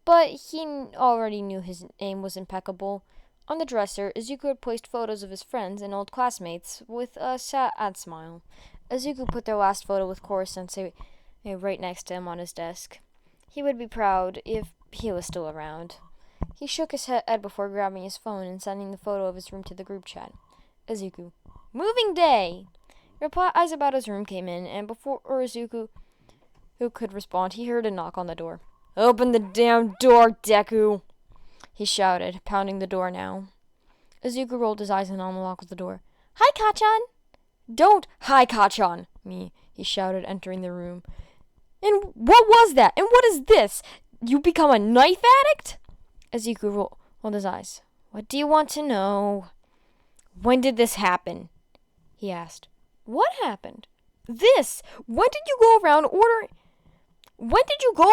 but he already knew his aim was impeccable. On the dresser, Izuku had placed photos of his friends and old classmates with a sad smile. Izuku put their last photo with Koro-sensei right next to him on his desk. He would be proud if he was still around. He shook his head before grabbing his phone and sending the photo of his room to the group chat. Izuku. Moving day! Replies about his room came in, and before Izuku could respond, he heard a knock on the door. Open the damn door, Deku! He shouted, pounding the door now. Izuku rolled his eyes and unlocked the door. Hi, Kachan! Don't hi, Kachan! He shouted, entering the room. And what was that? And what is this? You become a knife addict? Izuku rolled his eyes. What do you want to know? When did this happen? He asked. What happened? This! When did you go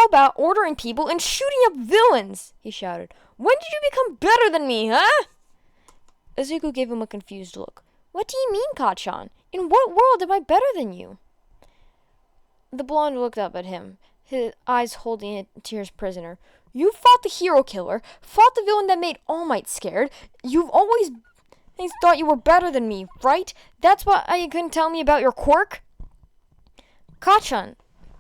about ordering people and shooting up villains? He shouted. When did you become better than me, huh? Izuku gave him a confused look. What do you mean, Kachan? In what world am I better than you? The blonde looked up at him, his eyes holding it to his prisoner. You fought the hero killer, fought the villain that made All Might scared. You've always thought you were better than me, right? That's why you couldn't tell me about your quirk? Kachan!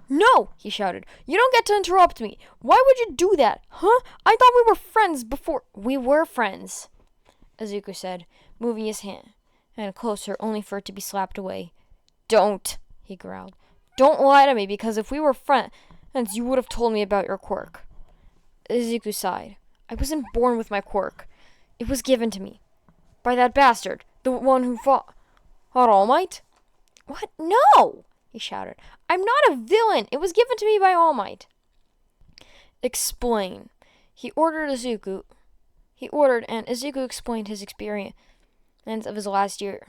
No! He shouted. You don't get to interrupt me. Why would you do that? Huh? I thought we were friends before. We were friends, Izuku said, moving his hand closer only for it to be slapped away. Don't, he growled. Don't lie to me, because if we were friends, you would have told me about your quirk. Izuku sighed. I wasn't born with my quirk. It was given to me. By that bastard, the one who fought All Might? What? No! He shouted. I'm not a villain. It was given to me by All Might. Explain. He ordered, and Izuku explained his experience of his last year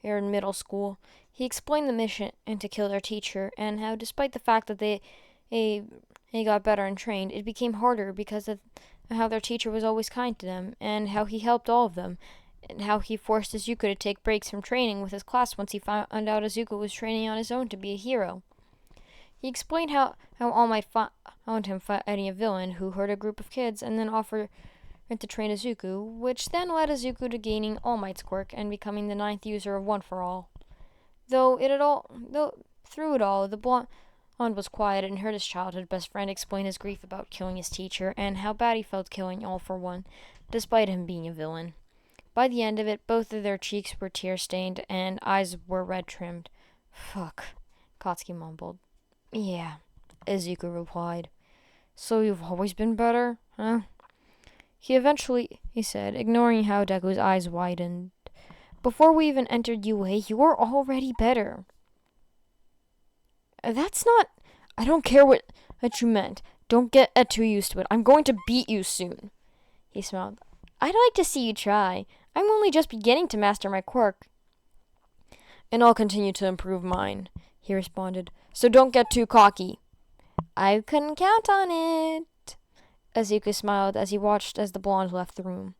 here in middle school. He explained the mission and to kill their teacher, and how despite the fact that they got better and trained, it became harder because of how their teacher was always kind to them, and how he helped all of them, and how he forced Izuku to take breaks from training with his class once he found out Izuku was training on his own to be a hero. He explained how All Might found him fighting a villain who hurt a group of kids and then offered to train Izuku, which then led Izuku to gaining All Might's quirk and becoming the 9th user of One for All. Through it all, the blonde was quiet and heard his childhood best friend explain his grief about killing his teacher and how bad he felt killing All for One, despite him being a villain. By the end of it, both of their cheeks were tear-stained and eyes were red-trimmed. Fuck, Katsuki mumbled. Yeah, Izuku replied. So you've always been better, huh? He said, ignoring how Deku's eyes widened. Before we even entered UA, you were already better. That's not... I don't care what you meant. Don't get too used to it. I'm going to beat you soon. He smiled. I'd like to see you try. I'm only just beginning to master my quirk. And I'll continue to improve mine, he responded. So don't get too cocky. I couldn't count on it. Izuku smiled as he watched as the blonde left the room.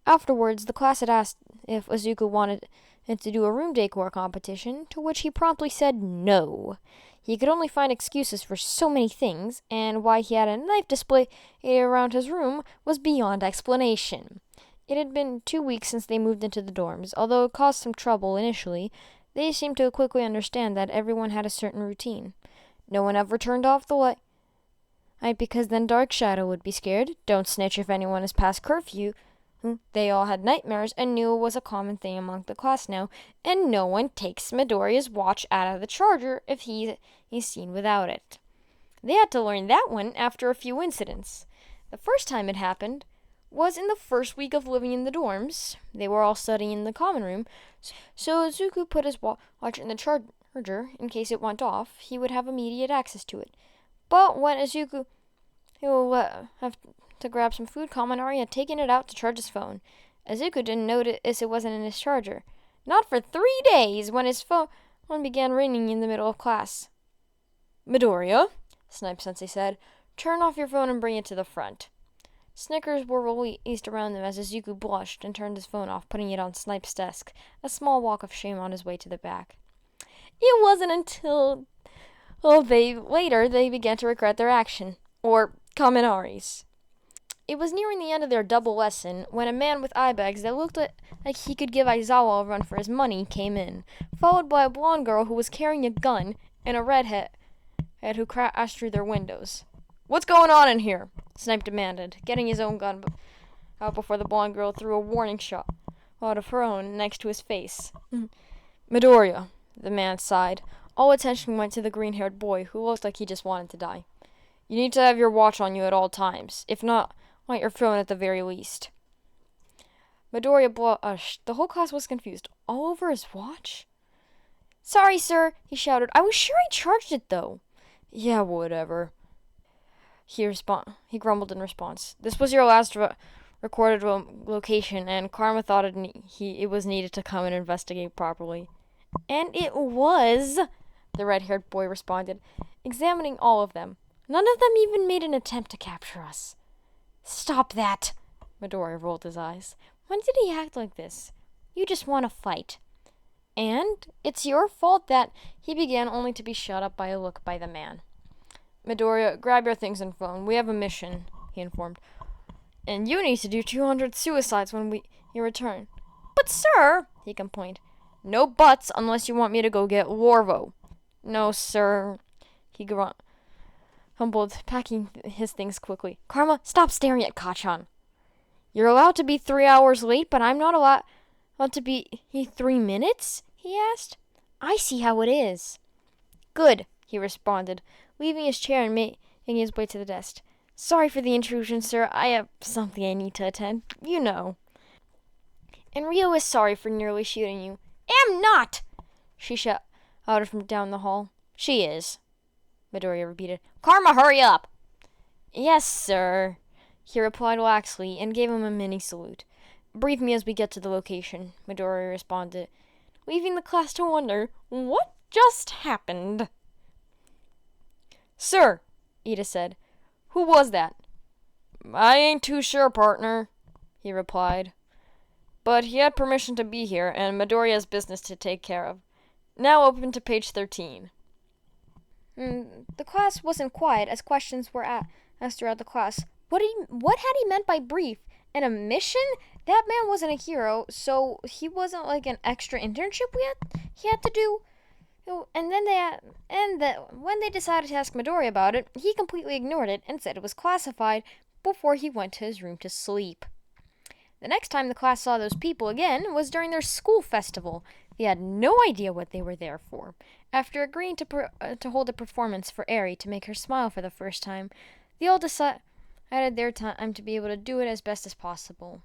Afterwards, the class had asked if Izuku wanted to do a room decor competition, to which he promptly said no. He could only find excuses for so many things, and why he had a knife display around his room was beyond explanation. It had been 2 weeks since they moved into the dorms. Although it caused some trouble initially, they seemed to quickly understand that everyone had a certain routine. No one ever turned off the light, because then Dark Shadow would be scared. Don't snitch if anyone is past curfew. They all had nightmares and knew it was a common thing among the class now, and no one takes Midoriya's watch out of the charger if he's seen without it. They had to learn that one after a few incidents. The first time it happened was in the first week of living in the dorms. They were all studying in the common room, so Izuku put his watch in the charger in case it went off. He would have immediate access to it. But when Izuku have to grab some food, Kaminari had taken it out to charge his phone. Izuku didn't notice it wasn't in his charger. Not for 3 days, when his phone began ringing in the middle of class. Midoriya, Snipe-sensei said, turn off your phone and bring it to the front. Snickers were released around them as Izuku blushed and turned his phone off, putting it on Snipe's desk, a small walk of shame on his way to the back. It wasn't until they began to regret their action. Or Kaminari's. It was nearing the end of their double lesson when a man with eye bags that looked like he could give Aizawa a run for his money came in, followed by a blonde girl who was carrying a gun and a redhead who crashed through their windows. "What's going on in here?" Snipe demanded, getting his own gun out before the blonde girl threw a warning shot out of her own next to his face. "Midoriya," the man sighed. All attention went to the green-haired boy, who looked like he just wanted to die. "You need to have your watch on you at all times. If not, on your phone at the very least." Midoriya blushed. The whole class was confused. All over his watch? "Sorry, sir," he shouted. "I was sure I charged it, though." "Yeah, whatever." He grumbled in response. "This was your last recorded location, and Karma thought it was needed to come and investigate properly." "And it was," the red-haired boy responded, examining all of them. "None of them even made an attempt to capture us." "Stop that!" Midoriya rolled his eyes. "When did he act like this? You just want to fight." "And it's your fault that," he began, only to be shut up by a look by the man. "Midoriya, grab your things and phone. We have a mission," he informed. "And you need to do 200 suicides when you return." "But sir," he complained. "No buts unless you want me to go get Lorvo." "No, sir," he humbled, packing his things quickly. "Karma, stop staring at Kachan." "You're allowed to be 3 hours late, but I'm not allowed to be 3 minutes?" he asked. "I see how it is." "Good," he responded, leaving his chair and making his way to the desk. "Sorry for the intrusion, sir. I have something I need to attend. You know." "And Rio is sorry for nearly shooting you." "Am not!" she shouted from down the hall. "She is," Midoriya repeated. "Karma, hurry up!" "Yes, sir," he replied laxly and gave him a mini salute. "Brief me as we get to the location," Midoriya responded, leaving the class to wonder what just happened. "Sir," Ida said, "who was that?" "I ain't too sure, partner," he replied. "But he had permission to be here, and Midoriya has business to take care of. Now open to page 13. The class wasn't quiet as questions were asked throughout the class. What had he meant by brief? And a mission? That man wasn't a hero, so he wasn't like an extra internship he had to do. And then when they decided to ask Midoriya about it, he completely ignored it and said it was classified before he went to his room to sleep. The next time the class saw those people again was during their school festival. They had no idea what they were there for. After agreeing to hold a performance for Eri to make her smile for the first time, they all decided their time to be able to do it as best as possible.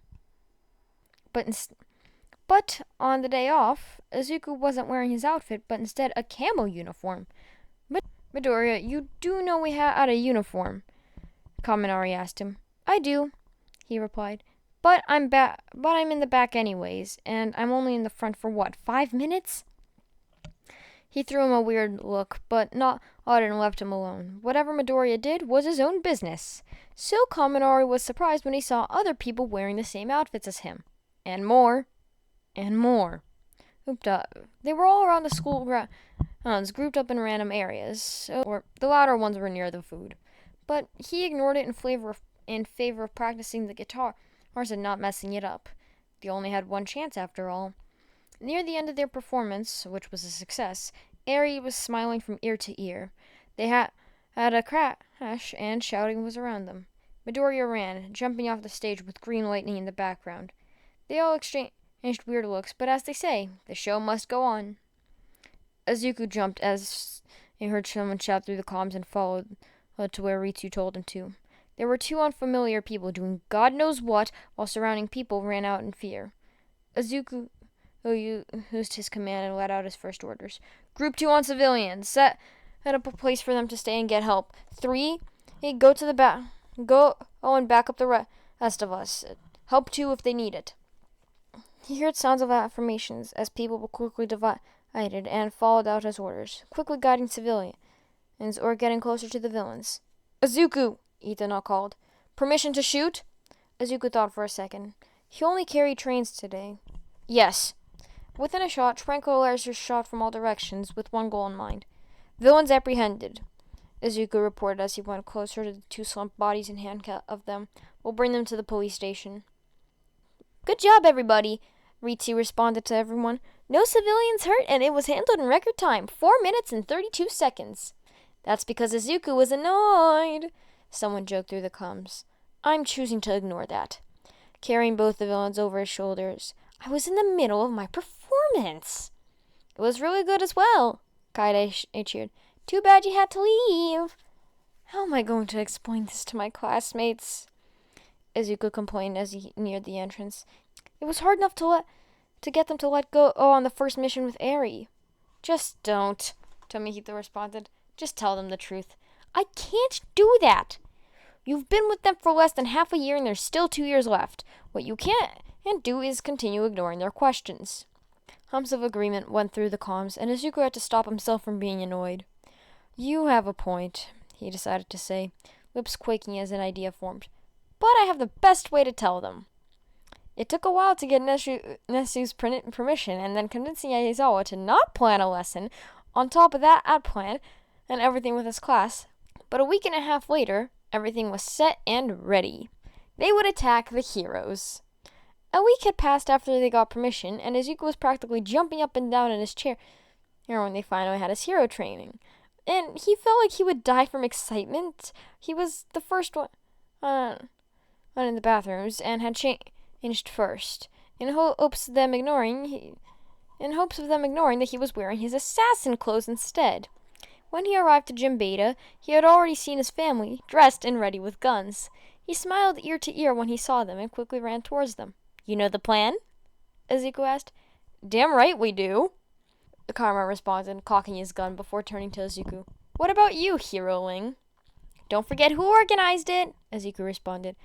But on the day off, Izuku wasn't wearing his outfit, but instead a camo uniform. "Midoriya, you do know we had a uniform?" Kaminari asked him. "I do," he replied. But I'm in the back anyways, and I'm only in the front for 5 minutes?" He threw him a weird look, but nodded and left him alone. Whatever Midoriya did was his own business. So Kaminari was surprised when he saw other people wearing the same outfits as him. And more. And more. They were all around the school grounds, grouped up in random areas, or the latter ones were near the food. But he ignored it in favor of practicing the guitar and not messing it up. They only had one chance after all. Near the end of their performance, which was a success, Eri was smiling from ear to ear. They had a crash, and shouting was around them. Midoriya ran, jumping off the stage with green lightning in the background. They all exchanged weird looks, but as they say, the show must go on. Izuku jumped as he heard someone shout through the comms and followed to where Ritsu told him to. There were 2 unfamiliar people doing God knows what while surrounding people ran out in fear. Izuku used his command and let out his first orders. "Group 2 on civilians. Set up a place for them to stay and get help. 3, go to the back. Go and back up the rest of us. Help 2 if they need it." He heard sounds of affirmations as people were quickly divided and followed out his orders, quickly guiding civilians or getting closer to the villains. "Izuku!" Ethan called. "Permission to shoot?" Izuku thought for a second. He only carried trains today. "Yes." Within a shot, tranquilizers shot from all directions with one goal in mind. "Villains apprehended." Izuku reported as he went closer to the two slumped bodies and handcuffed of them. We'll bring them to the police station. Good job, everybody, Ritsu responded to everyone. No civilians hurt, and it was handled in record time, 4 minutes and 32 seconds. That's because Izuku was annoyed, someone joked through the comms. I'm choosing to ignore that. Carrying both the villains over his shoulders. I was in the middle of my performance. It was really good as well, Kaede cheered. Too bad you had to leave. How am I going to explain this to my classmates? Izuku complained as he neared the entrance. It was hard enough to get them to let go on the first mission with Eri. Just don't, Tomihito responded. Just tell them the truth. I can't do that. You've been with them for less than half a year and there's still 2 years left. What you can't do is continue ignoring their questions. Hums of agreement went through the comms, and Izuku had to stop himself from being annoyed. You have a point, he decided to say, lips quaking as an idea formed. But I have the best way to tell them. It took a while to get Nesu's permission, and then convincing Aizawa to not plan a lesson. On top of that, I'd plan and everything with his class. But a week and a half later, everything was set and ready. They would attack the heroes. A week had passed after they got permission, and Izuku was practically jumping up and down in his chair when they finally had his hero training. And he felt like he would die from excitement. He was the first one in the bathrooms and had changed first, in hopes of them ignoring that he was wearing his assassin clothes instead. When he arrived to Gym Beta, he had already seen his family, dressed and ready with guns. He smiled ear to ear when he saw them and quickly ran towards them. You know the plan? Izuku asked. Damn right we do, Karma responded, cocking his gun before turning to Izuku. What about you, heroing? Don't forget who organized it, Izuku responded.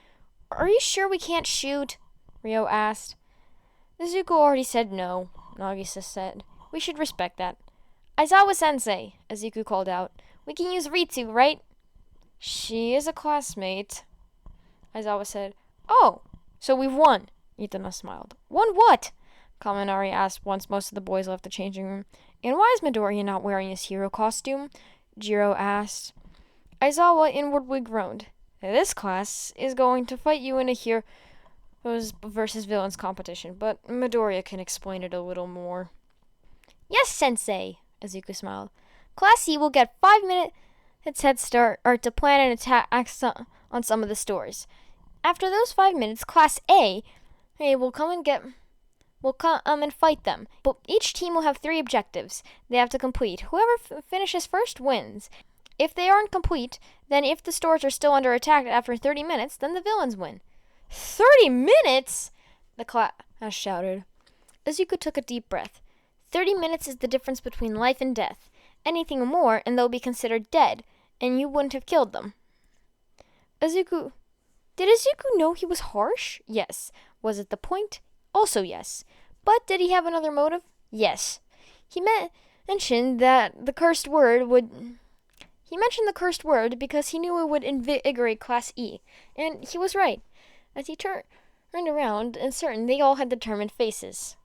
Are you sure we can't shoot? Ryo asked. Izuku already said no, Nagisa said. We should respect that. Aizawa-sensei, Izuku called out. We can use Ritsu, right? She is a classmate, Aizawa said. Oh, so we've won, Itana smiled. Won what? Kaminari asked once most of the boys left the changing room. And why is Midoriya not wearing his hero costume? Jiro asked. Aizawa inwardly groaned. This class is going to fight you in a heroes versus villains competition, but Midoriya can explain it a little more. Yes, Sensei, Izuku smiled. Class C will get 5 minutes head start to plan an attack on some of the stores. After those 5 minutes, Class A will come and fight them. But each team will have 3 objectives they have to complete. Whoever finishes first wins. If they aren't complete, then if the stores are still under attack after 30 minutes, then the villains win. 30 minutes? The class shouted. Izuku took a deep breath. 30 minutes is the difference between life and death. Anything more, and they'll be considered dead, and you wouldn't have killed them. Did Izuku know he was harsh? Yes. Was it the point? Also yes. But did he have another motive? Yes. He mentioned the cursed word because he knew it would invigorate Class E. And he was right. As he turned around, and certain they all had determined faces.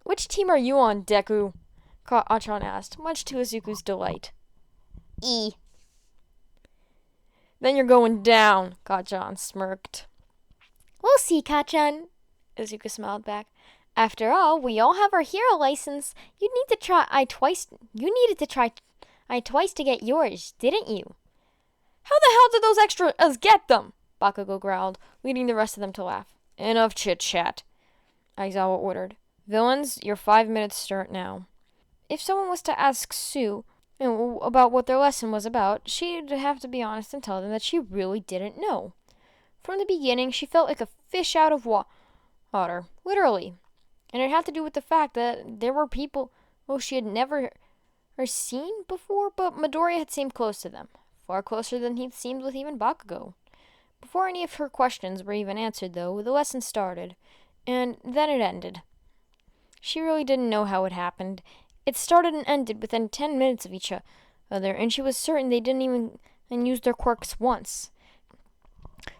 Which team are you on, Deku? Kachan asked, much to Izuku's delight. E. Then you're going down, Kachan smirked. We'll see, Kachan, Izuku smiled back. After all, we all have our hero license. You needed to try twice to get yours, didn't you? How the hell did those extras get them? Bakugo growled, leading the rest of them to laugh. Enough chit-chat, Aizawa ordered. Villains, your 5 minutes start now. If someone was to ask Sue about what their lesson was about, she'd have to be honest and tell them that she really didn't know. From the beginning, she felt like a fish out of water, literally. And it had to do with the fact that there were people she had never seen before, but Midoriya had seemed close to them, far closer than he'd seemed with even Bakugo. Before any of her questions were even answered, though, the lesson started, and then it ended. She really didn't know how it happened. It started and ended within 10 minutes of each other, and she was certain they didn't even use their quirks once.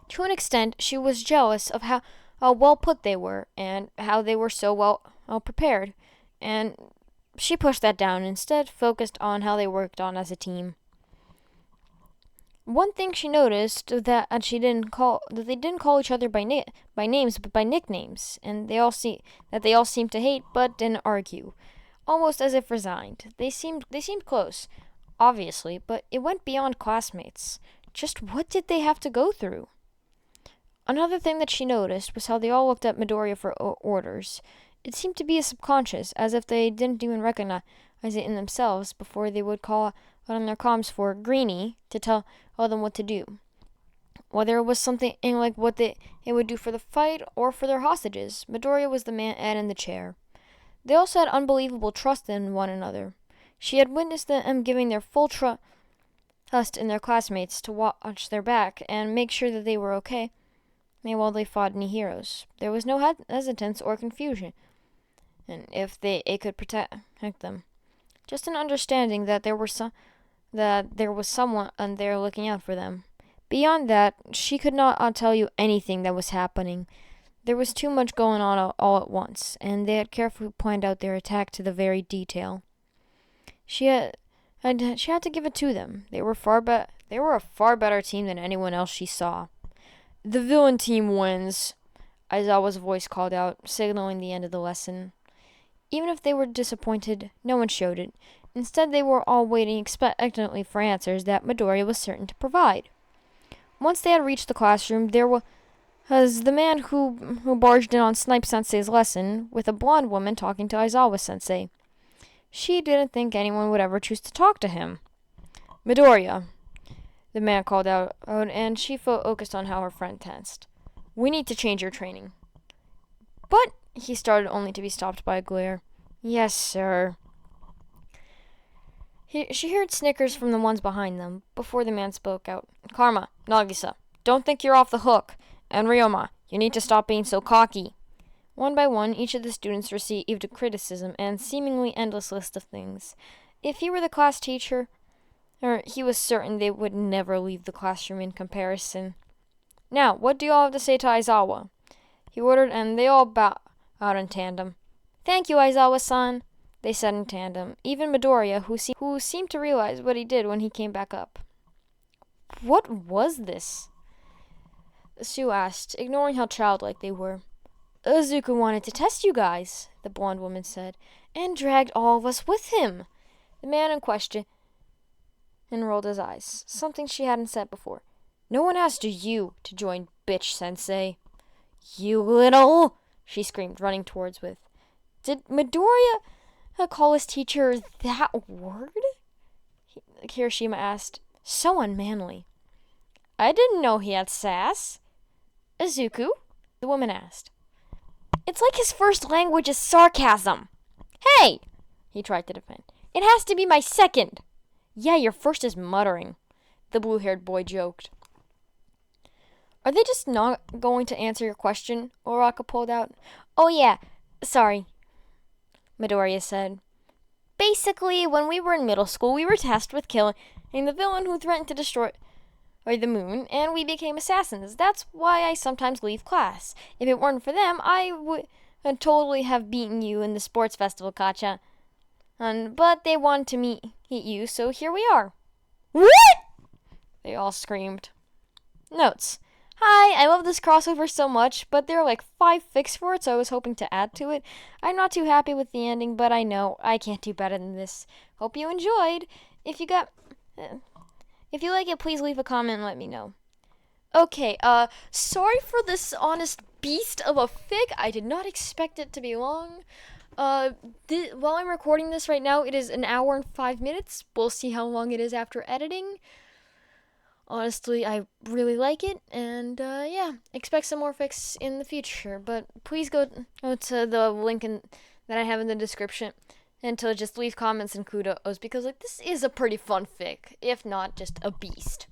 To an extent, she was jealous of how well put they were, and how they were so well prepared, and she pushed that down and instead focused on how they worked on as a team. One thing she noticed that they didn't call each other by names but by nicknames, and they all seemed to hate but didn't argue, almost as if resigned. They seemed close, obviously, but it went beyond classmates. Just what did they have to go through? Another thing that she noticed was how they all looked at Midoriya for orders. It seemed to be a subconscious, as if they didn't even recognize it in themselves before they would call out on their comms for Greenie to tell them what to do. Whether it was something like what they would do for the fight or for their hostages, Midoriya was the man in the chair. They also had unbelievable trust in one another. She had witnessed them giving their full trust in their classmates to watch their back and make sure that they were okay while they fought any heroes. There was no hesitance or confusion, and if it could protect them. Just an understanding that there was someone there looking out for them. Beyond that, she could not tell you anything that was happening. There was too much going on all at once, and they had carefully planned out their attack to the very detail. She had to give it to them. They were a far better team than anyone else she saw. The villain team wins, Aizawa's voice called out, signaling the end of the lesson. Even if they were disappointed, no one showed it. Instead, they were all waiting expectantly for answers that Midoriya was certain to provide. Once they had reached the classroom, there was the man who barged in on Snipe Sensei's lesson, with a blonde woman talking to Aizawa Sensei. She didn't think anyone would ever choose to talk to him. Midoriya, the man called out, and she focused on how her friend tensed. We need to change your training. But he started, only to be stopped by a glare. Yes, sir. She heard snickers from the ones behind them before the man spoke out. Karma, Nagisa, don't think you're off the hook. And Ryoma, you need to stop being so cocky. One by one, each of the students received a criticism and seemingly endless list of things. If he were the class teacher, he was certain they would never leave the classroom in comparison. Now, what do you all have to say to Aizawa? He ordered, and they all bowed out in tandem. Thank you, Aizawa-san, they said in tandem. Even Midoriya, who seemed to realize what he did when he came back up. What was this? Sue asked, ignoring how childlike they were. Izuku wanted to test you guys, the blonde woman said, and dragged all of us with him. The man in question rolled his eyes, something she hadn't said before. No one asked you to join, bitch sensei. You little, she screamed, running towards with. Did Midoriya call his teacher that word? Kirishima asked, so unmanly. I didn't know he had sass. Izuku? The woman asked. It's like his first language is sarcasm. Hey! He tried to defend. It has to be my second. Yeah, your first is muttering, the blue-haired boy joked. Are they just not going to answer your question? Uraka pulled out. Oh yeah, sorry, Midoriya said. Basically, when we were in middle school, we were tasked with killing the villain who threatened to destroy the moon, and we became assassins. That's why I sometimes leave class. If it weren't for them, I would totally have beaten you in the sports festival, Kacha. But they wanted to meet you, so here we are. What? They all screamed. Notes. Hi, I love this crossover so much, but there are like 5 fics for it, so I was hoping to add to it. I'm not too happy with the ending, but I know I can't do better than this. Hope you enjoyed. If you like it, please leave a comment and let me know. Okay, sorry for this honest beast of a fic. I did not expect it to be long. While I'm recording this right now, it is 1 hour and 5 minutes. We'll see how long it is after editing. Honestly, I really like it, and yeah, expect some more fics in the future. But please go to the link that I have in the description and to just leave comments and kudos, because like this is a pretty fun fic, if not just a beast.